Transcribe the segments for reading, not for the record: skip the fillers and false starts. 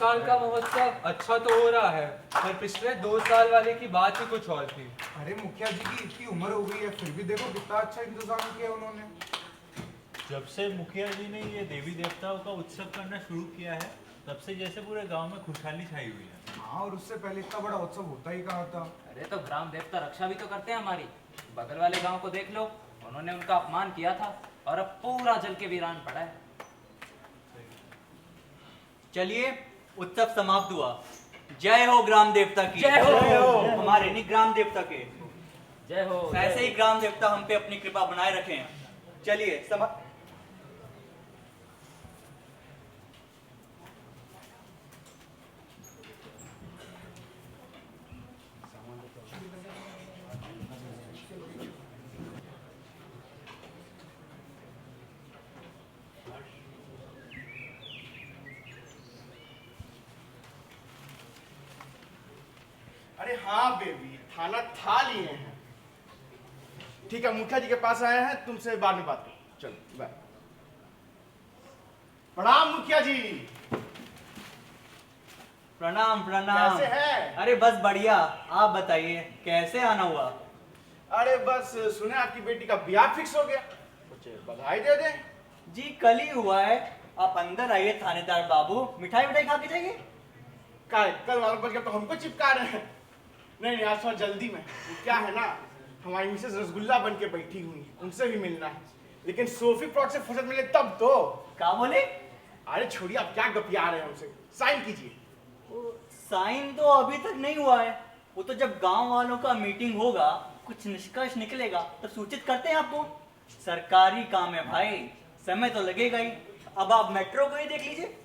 साल का महोत्सव अच्छा तो हो रहा है, पर पिछले 2 साल वाले की बात ही कुछ और थी। अरे मुखिया जी की इतनी उम्र हो गई है, फिर भी देखो कितना अच्छा इंतजाम किया उन्होंने। जब से मुखिया जी ने ये देवी देवताओं का उत्सव करना शुरू किया है, तब से जैसे पूरे गांव में खुशहाली छाई हुई है। हाँ, और उससे पहले इतना बड़ा उत्सव होता ही कहाँ था। अरे तो ग्राम देवता रक्षा भी तो करते हैं हमारी। बगल वाले गांव को देख लो, उन्होंने उनका अपमान किया था और अब पूरा जल के वीरान पड़ा है। चलिए, उत्सव समाप्त हुआ। जय हो ग्राम देवता की। जय हो। जय हो हमारे नहीं ग्राम देवता के। जय हो। ऐसे ही ग्राम देवता हम पे अपनी कृपा बनाए रखें। चलिए अरे हाँ बेबी, खाना खा लिए हैं। ठीक है, मुखिया जी के पास आए हैं, तुमसे बाद में बात करो। चलो बाय। प्रणाम मुखिया जी। प्रणाम प्रणाम। कैसे हैं? अरे बस बढ़िया, आप बताइए कैसे आना हुआ? अरे बस सुने आपकी बेटी का ब्याह फिक्स हो गया, कुछ बधाई दे दें। जी कल ही हुआ है। आप अंदर आइए थानेदार बाबू, मिठाई मिठाई खा के जाइए। कल वाला बच गया तो हमको चिपका रहे हैं। नहीं आज थोड़ा जल्दी में। क्या है ना, हमारी मिसेस रसगुल्ला बन के बैठी हुई है, उनसे भी मिलना है, लेकिन सोफी प्लॉट से फुर्सत मिले तब तो। क्या बोले? अरे छोड़िए, आप क्या गपिया रहे हैं हमसे। साइन कीजिए। साइन तो अभी तक नहीं हुआ है। वो तो जब गांव वालों का मीटिंग होगा, कुछ निष्कर्ष निकलेगा तो सूचित करते हैं आपको। सरकारी काम है भाई, समय तो लगेगा ही। अब आप मेट्रो को ही देख लीजिए।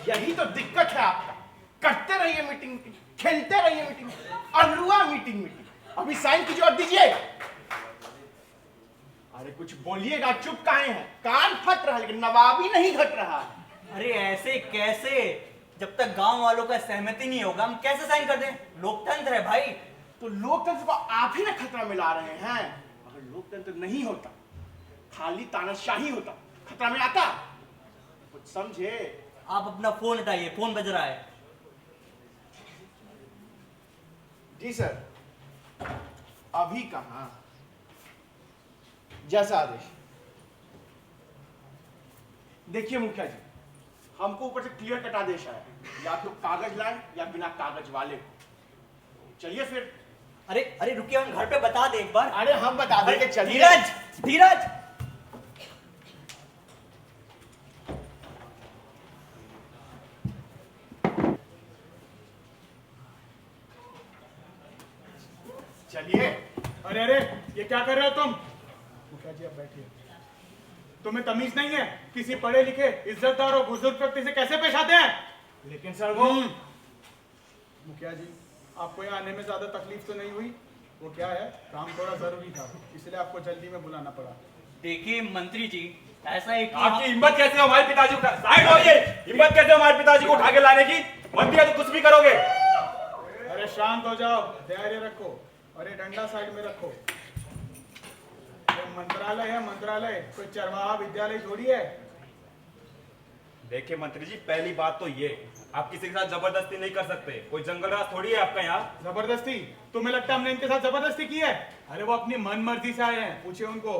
यही तो दिक्कत है आपका। करते रहिए मीटिंग, खेलते रहिए मीटिंग, अलुआ मीटिंग। अभी साइन कीजिए और दीजिए। अरे कुछ बोलिएगा, चुप काहे हैं? कान फट रहा है लेकिन नवाबी नहीं घट रहा है। अरे ऐसे कैसे? जब तक गांव वालों का सहमति नहीं होगा हम कैसे साइन कर दें? लोकतंत्र है भाई। तो लोकतंत्र को आप ही ना खतरा में ला रहे हैं। अगर लोकतंत्र नहीं होता, खाली तानाशाही होता, खतरा में आता। कुछ समझे? आप अपना फोन हटाइए, फोन बज रहा है। जी सर। अभी कहां? जैसा आदेश। देखिए मुखिया जी, हमको ऊपर से क्लियर कट आदेश आया, या तो कागज लाएं या बिना कागज वाले। चलिए फिर। अरे अरे रुकिए, हम घर पे बता दे एक बार। अरे हम बता देंगे, चलिए। धीरज धीरज। चलिए। अरे अरे, ये क्या कर रहे हो तुम? मुखिया जी आप बैठिए। तुम्हें तमीज नहीं है किसी पढ़े लिखे इज्जतदार और बुजुर्ग व्यक्ति से कैसे पेश आते हैं? लेकिन सर वो मुखिया जी, आपको यहाँ आने में ज्यादा तकलीफ तो नहीं हुई? वो क्या है, काम थोड़ा जरूरी था, इसलिए आपको जल्दी में बुलाना पड़ा। देखिए मंत्री जी, ऐसा एक आपकी हिम्मत कैसे हो हमारे पिताजी को साइड होइए। हिम्मत कैसे हो हमारे पिताजी को उठा के लाने की? मंत्री है तो कुछ भी करोगे। अरे शांत हो जाओ, धैर्य रखो। अरे डंडा साइड में रखो। ये मंत्रालय है, मंत्रालय, कोई चरवाहा विद्यालय थोड़ी है। देखिए मंत्री जी, पहली बात तो ये, आप किसी के साथ जबरदस्ती नहीं कर सकते। कोई जंगल राज थोड़ी है आपका यहाँ। जबरदस्ती? तुम्हें लगता है हमने इनके साथ जबरदस्ती की है? अरे वो अपनी मन मर्जी से आए हैं, पूछिए उनको।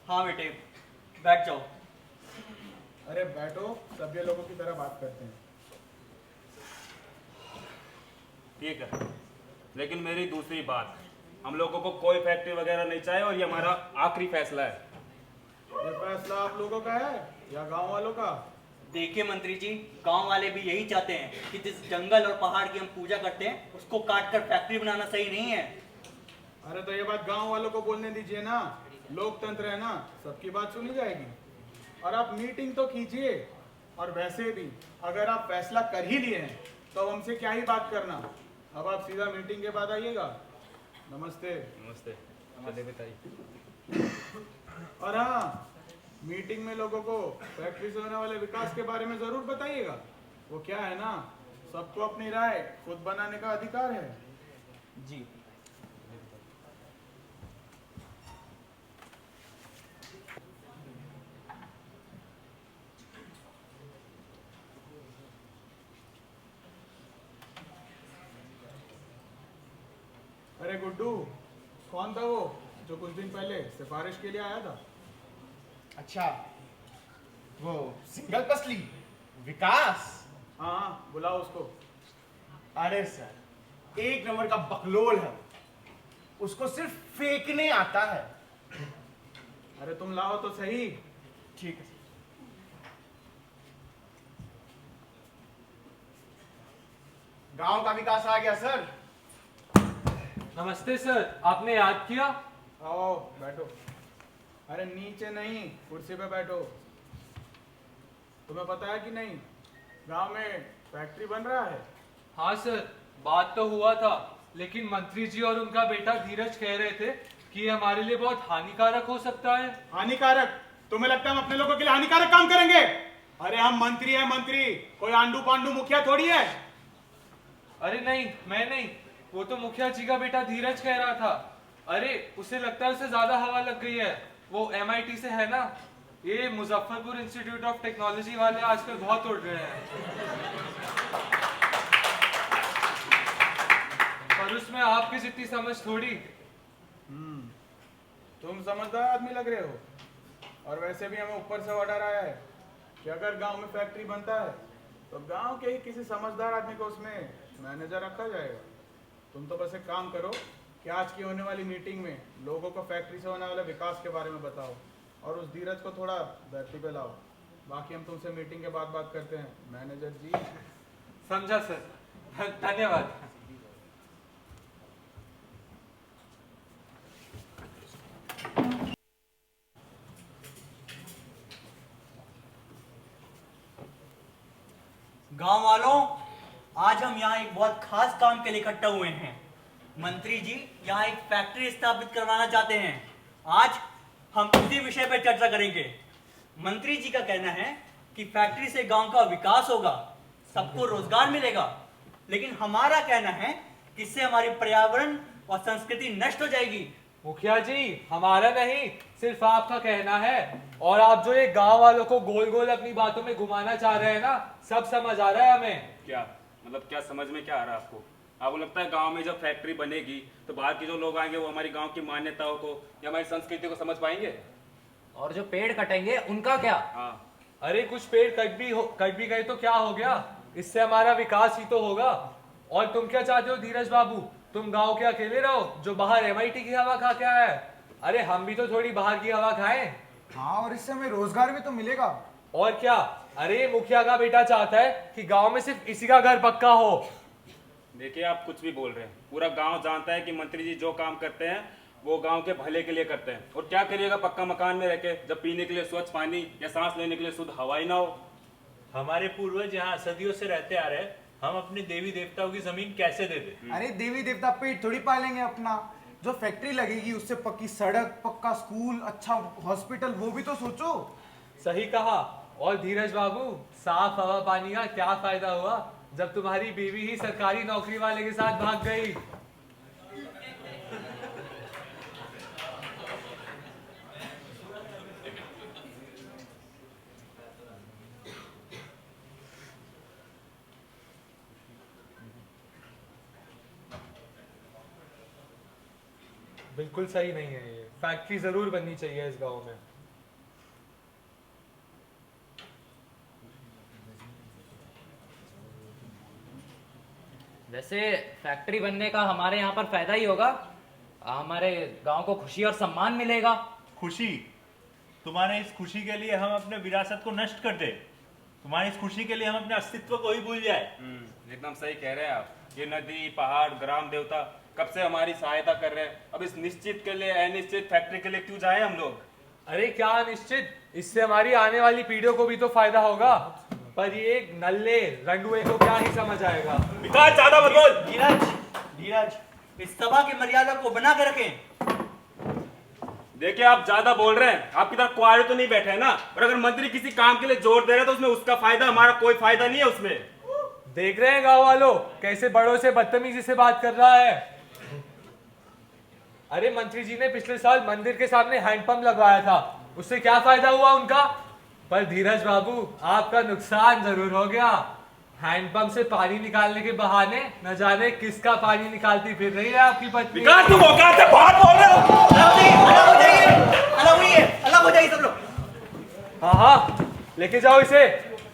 हाँ बेटे, बैठ जाओ। अरे बैठो, सभ्य लोगों की तरह बात करते हैं। ठीक है, लेकिन मेरी दूसरी बात, हम लोगों को कोई फैक्ट्री वगैरह नहीं चाहिए और ये हमारा आखिरी फैसला है। ये फैसला आप लोगों का है या गांव वालों का? देखिए मंत्री जी, गांव वाले भी यही चाहते हैं कि जिस जंगल और पहाड़ की हम पूजा करते हैं उसको काट कर फैक्ट्री बनाना सही नहीं है। अरे तो ये बात गांव वालों को बोलने दीजिए ना, लोकतंत्र है ना, सबकी बात सुनी जाएगी। और आप मीटिंग तो कीजिए। और वैसे भी अगर आप फैसला कर ही लिए हैं तो हमसे क्या ही बात करना। अब आप सीधा मीटिंग के बाद आइएगा। नमस्ते। नमस्ते। चलिए पिताजी। और हाँ, मीटिंग में लोगों को फैक्ट्री से होने वाले विकास के बारे में जरूर बताइएगा। वो क्या है ना, सबको अपनी राय खुद बनाने का अधिकार है। जी। अरे गुड्डू, कौन था वो जो कुछ दिन पहले सिफारिश के लिए आया था? अच्छा, वो सिंगल पसली विकास। हाँ, बुलाओ उसको। अरे सर, एक नंबर का बकलोल है, उसको सिर्फ फेंकने आता है। अरे तुम लाओ तो सही। ठीक है। गांव का विकास आ गया सर। नमस्ते सर, आपने याद किया? आओ बैठो। अरे नीचे नहीं, कुर्सी पे बैठो। तुम्हें पता है कि नहीं, गांव में फैक्ट्री बन रहा है। हाँ सर, बात तो हुआ था, लेकिन मंत्री जी और उनका बेटा धीरज कह रहे थे कि ये हमारे लिए बहुत हानिकारक हो सकता है। हानिकारक? तुम्हें लगता है हम अपने लोगों के लिए हानिकारक काम करेंगे? अरे हम मंत्री हैं, मंत्री, कोई आंडू पांडू मुखिया थोड़ी है। अरे नहीं, मैं नहीं, वो तो मुखिया जी का बेटा धीरज कह रहा था। अरे उसे लगता है उसे ज्यादा हवा लग गई है, वो MIT से है ना। ये मुजफ्फरपुर इंस्टीट्यूट ऑफ टेक्नोलॉजी वाले आजकल बहुत उड़ रहे हैं, पर उसमें आपकी जितनी समझ थोड़ी। तुम समझदार आदमी लग रहे हो, और वैसे भी हमें ऊपर से ऑर्डर आया है कि अगर गांव में फैक्ट्री बनता है तो गांव के ही किसी समझदार आदमी को उसमें मैनेजर रखा जाएगा। तुम तो बस एक काम करो कि आज की होने वाली मीटिंग में लोगों को फैक्ट्री से होने वाले विकास के बारे में बताओ, और उस धीरज को थोड़ा धरती पे लाओ। बाकी हम तुमसे मीटिंग के बाद बात करते हैं, मैनेजर जी। समझा सर, धन्यवाद। गांव वालों, आज हम यहाँ एक बहुत खास काम के लिए इकट्ठा हुए हैं। मंत्री जी यहाँ एक फैक्ट्री स्थापित करवाना चाहते हैं। आज हम इसी विषय पर चर्चा करेंगे। मंत्री जी का कहना है कि फैक्ट्री से गांव का विकास होगा, सबको रोजगार मिलेगा, लेकिन हमारा कहना है कि इससे हमारी पर्यावरण और संस्कृति नष्ट हो जाएगी। मुखिया जी, हमारा नहीं, सिर्फ आपका कहना है। और आप जो ये गांव वालों को गोल गोल अपनी बातों में घुमाना चाह रहे हैं ना, सब समझ आ रहा है हमें। क्या मतलब, क्या समझ में क्या आ रहा है आपको? आपको लगता है गांव में जब फैक्ट्री बनेगी तो बाहर के जो लोग आएंगे वो हमारी गांव की मान्यताओं को या हमारी संस्कृति को समझ पाएंगे? और जो पेड़ कटेंगे उनका क्या? हाँ, अरे कुछ पेड़ कट भी गए तो क्या हो गया, इससे हमारा विकास ही तो होगा। और तुम क्या चाहते हो धीरज बाबू, तुम गांव के अकेले रहो जो बाहर MIT की हवा खा के आया है? अरे हम भी तो थोड़ी बाहर की हवा खाएं। हाँ, और इससे हमें रोजगार भी तो मिलेगा। और क्या, अरे मुखिया का बेटा चाहता है कि गांव में सिर्फ इसी का घर पक्का हो। देखिए आप कुछ भी बोल रहे हैं, पूरा गांव जानता है कि मंत्री जी जो काम करते हैं वो गांव के भले के लिए करते हैं। और क्या करिएगा पक्का मकान में रह के, जब पीने के लिए स्वच्छ पानी या सांस लेने के लिए शुद्ध हवा ही ना हो। हमारे पूर्वज यहाँ सदियों से रहते आ रहे हैं, हम अपने देवी देवताओं की जमीन कैसे दे दें? अरे देवी देवता पेट थोड़ी पालेंगे अपना। जो फैक्ट्री लगेगी उससे पक्की सड़क, पक्का स्कूल, अच्छा हॉस्पिटल, वो भी तो सोचो। सही कहा। और धीरज बाबू, साफ हवा पानी का क्या फायदा हुआ जब तुम्हारी बीवी ही सरकारी नौकरी वाले के साथ भाग गई। बिल्कुल सही नहीं है ये, फैक्ट्री जरूर बननी चाहिए इस गांव में। वैसे फैक्ट्री बनने का हमारे यहाँ पर फायदा ही होगा, हमारे गांव को खुशी और सम्मान मिलेगा। खुशी? तुम्हारे इस खुशी के लिए हम अपने विरासत को नष्ट कर दे? तुम्हारी इस खुशी के लिए हम अपने अस्तित्व को ही भूल जाए? एकदम सही कह रहे हैं आप। ये नदी, पहाड़, ग्राम देवता कब से हमारी सहायता कर रहे हैं, अब इस निश्चित के लिए अनिश्चित फैक्ट्री के लिए क्यों जाए हम लोग? अरे क्या निश्चित, इससे हमारी आने वाली पीढ़ियों को भी तो फायदा होगा, पर ये एक नल्ले रंडुए को क्या ही समझ आएगा। विकास ज्यादा मत बोल। धीरज, इस सभा की मर्यादा को बना के रखें। देखिए आप ज्यादा बोल रहे हैं, आपकी तरह कुआरे तो नहीं बैठे हैं ना। और अगर मंत्री किसी काम के लिए जोर दे रहे हैं तो उसमें उसका फायदा, हमारा कोई फायदा नहीं है उसमें। देख रहे हैं गांव वालों कैसे बड़ों से बदतमीजी से बात कर रहा है। अरे मंत्री जी ने पिछले साल मंदिर के सामने हैंडपंप लगवाया था, उससे क्या फायदा हुआ उनका? पर धीरज बाबू, आपका नुकसान जरूर हो गया। हैंडपंप से पानी निकालने के बहाने न जाने किसका पानी निकालती फिर रही है आपकी पत्नी। विकास तुम औकात से बाहर बोल रहे हो। अलग हो जाइए, अलग हो जाइए सब लोग। हाँ हाँ, लेके जाओ इसे।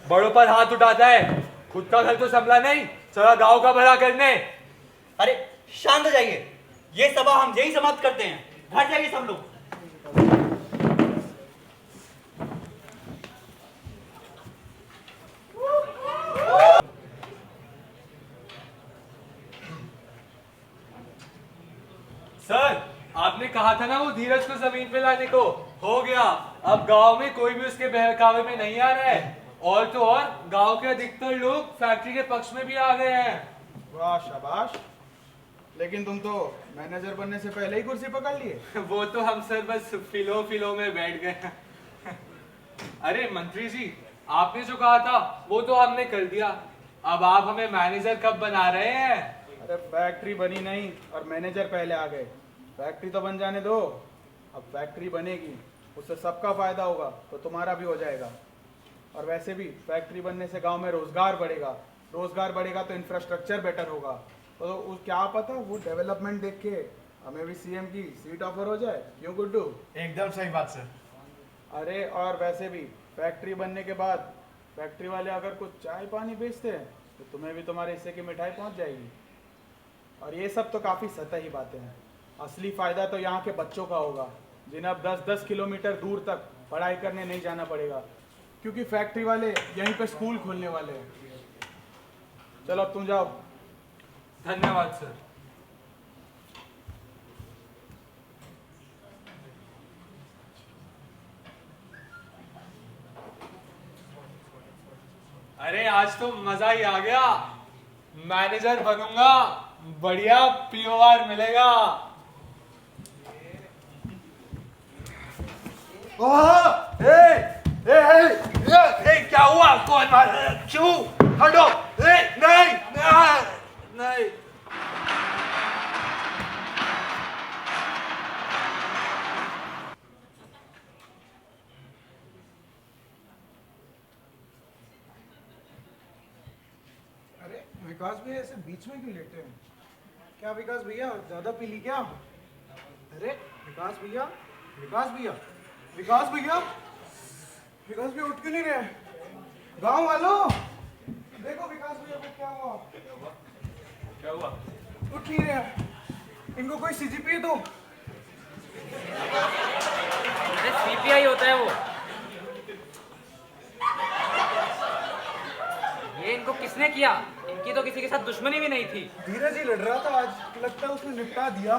बड़ों पर हाथ उठाता है, खुद का घर तो संभला नहीं, चला गांव का भला करने। अरे शांत हो जाइए, ये सभा हम यही समाप्त करते हैं। घर जाइए सब लोग। सर, आपने कहा था ना वो धीरज को जमीन पे लाने को, हो गया। अब गांव में कोई भी उसके बहकावे में नहीं आ रहा है। और तो और गांव के अधिकतर लोग फैक्ट्री के पक्ष में भी आ गए हैं। वाह शाबाश। लेकिन तुम तो मैनेजर बनने से पहले ही कुर्सी पकड़ लिए। वो तो हम सर बस फिलो में बैठ गए। अरे मंत्री जी, आपने जो कहा था वो तो हमने कर दिया। अब आप हमें मैनेजर कब बना रहे हैं? अरे फैक्ट्री बनी नहीं और मैनेजर पहले आ गए। फैक्ट्री तो बन जाने दो। अब फैक्ट्री बनेगी, उससे सबका फायदा होगा, तो तुम्हारा भी हो जाएगा। और वैसे भी फैक्ट्री बनने से गांव में रोजगार बढ़ेगा, रोजगार बढ़ेगा तो इंफ्रास्ट्रक्चर बेटर होगा। तो क्या पता वो डेवलपमेंट देख के हमें भी सीएम की सीट ऑफर हो जाए। क्यों गुड्डू? एकदम सही बात सर। अरे और वैसे भी फैक्ट्री बनने के बाद फैक्ट्री वाले अगर कुछ चाय पानी बेचते हैं तो तुम्हें भी तुम्हारे हिस्से की मिठाई पहुंच जाएगी। और ये सब तो काफ़ी सतही बातें हैं। असली फ़ायदा तो यहाँ के बच्चों का होगा, जिन्हें अब 10-10 किलोमीटर दूर तक पढ़ाई करने नहीं जाना पड़ेगा, क्योंकि फैक्ट्री वाले यहीं पे स्कूल खोलने वाले हैं। चलो अब तुम जाओ। धन्यवाद सर। अरे आज तो मजा ही आ गया। मैनेजर बनूंगा, बढ़िया पीओआर मिलेगा। क्या हुआ? कौन मार? क्यों? हटो! नहीं नहीं। अरे विकास भैया ऐसे बीच में क्यों लेटे हैं? क्या विकास भैया ज्यादा पी ली क्या? अरे विकास भैया, विकास भैया, विकास भैया, विकास भैया उठ क्यों नहीं रहे? गांव वालों देखो विकास भैया को क्या हुआ? क्या हुआ? उठ नहीं रहे, इनको कोई सीजीपी दो। अरे सीपीआई होता है वो। ये इनको किसने किया? इनकी तो किसी के साथ दुश्मनी भी नहीं थी। धीरज ही लड़ रहा था आज, लगता है उसने निपटा दिया।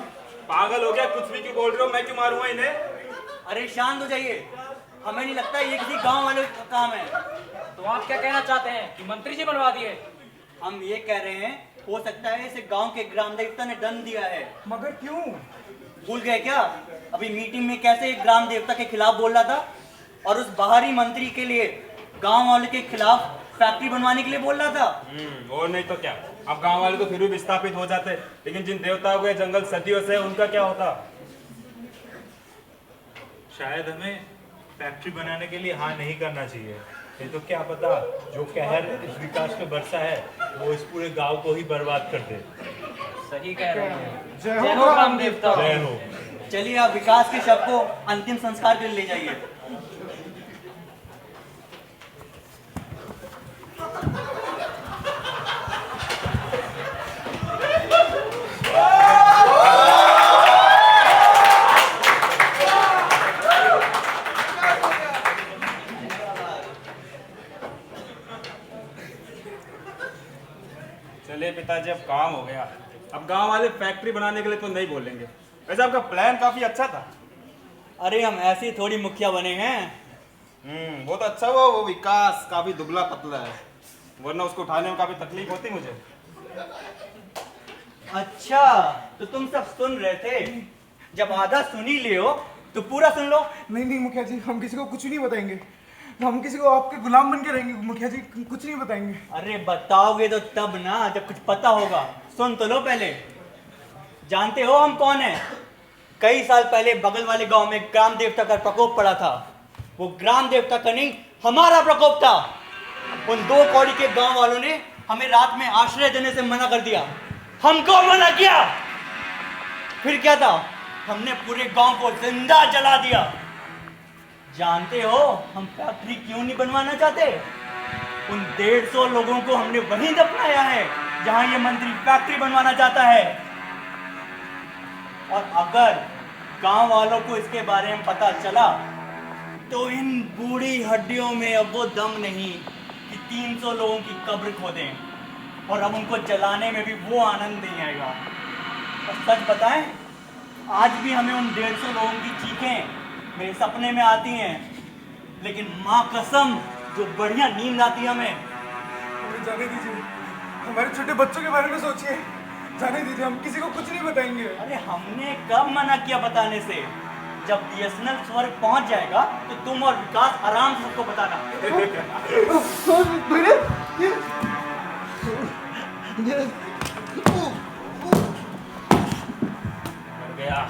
पागल हो गया, कुछ भी क्यों बोल रहे हो? मैं क्यों मारूंगा इन्हें? अरे शांत हो जाइए, हमें नहीं लगता ये किसी गांव वाले का काम है। तो आप क्या कहना चाहते हैं कि मंत्री जी बनवा दिए? हम ये कह रहे हैं, हो सकता है इसे गांव के ग्राम देवता ने दंड दिया है। मगर क्यों? भूल गए क्या? अभी मीटिंग में कैसे एक ग्राम देवता के खिलाफ बोल रहा था और उस बाहरी मंत्री के लिए गांव वाले के खिलाफ फैक्ट्री बनवाने के लिए बोल रहा था। और नहीं तो क्या। अब गांव वाले तो फिर भी विस्थापित हो जाते, लेकिन जिन देवताओं के जंगल सदियों से, उनका क्या होता? शायद हमें फैक्ट्री बनाने के लिए हाँ नहीं करना चाहिए। नहीं तो क्या पता जो कहर इस विकास पे बरसा है वो इस पूरे गांव को ही बर्बाद कर दे। सही कह रहे हैं। जय जय हो हो ग्राम देवता। जय हो। चलिए आप विकास के शव को अंतिम संस्कार के लिए ले जाइए। चलिए पिताजी, अब काम हो गया। अब गांव वाले फैक्ट्री बनाने के लिए तो नहीं बोलेंगे। वैसे आपका प्लान काफी अच्छा था। अरे हम ऐसे ही थोड़ी मुखिया बने हैं। बहुत अच्छा हुआ। वो विकास काफी दुबला पतला है, वरना उसको उठाने में काफी तकलीफ होती मुझे। अच्छा तो तुम सब सुन रहे थे? जब आधा सुन ही ले हो तो पूरा सुन लो। नहीं नहीं मुखिया जी, हम किसी को कुछ नहीं बताएंगे। हम किसी को आपके गुलाम बन के रहेंगे मुखिया जी, कुछ नहीं बताएंगे। अरे बताओगे तो तब ना, जब कुछ पता होगा। सुन तो लो पहले। जानते हो हम कौन है? कई साल पहले बगल वाले गांव में ग्राम देवता का प्रकोप पड़ा था। वो ग्राम देवता का नहीं, हमारा प्रकोप था। उन 2 कौड़ी के गांव वालों ने हमें रात में आश्रय देने से मना कर दिया। हमको मना किया। फिर क्या था, हमने पूरे गांव को जिंदा जला दिया। जानते हो हम फैक्ट्री क्यों नहीं बनवाना चाहते? उन 150 लोगों को हमने वहीं दफनाया है जहां ये मंत्री फैक्ट्री बनवाना चाहता है। और अगर गांव वालों को इसके बारे में पता चला तो इन बूढ़ी हड्डियों में अब वो दम नहीं कि 300 लोगों की कब्र खोदें। और अब उनको जलाने में भी वो आनंद नहीं आएगा। और सच बताएं, आज भी हमें उन 150 लोगों की चीखें मेरे सपने में आती हैं, लेकिन माँ कसम जो बढ़िया नींद आती है हमें। हमें जाने दीजिए, हमारे छोटे बच्चों के बारे में सोचिए। जाने दीजिए, हम किसी को कुछ नहीं बताएंगे। अरे हमने कब मना किया बताने से? जब बीएसएनएल स्वर्ग पहुंच जाएगा तो तुम और विकास आराम से सबको बताना। मर गया।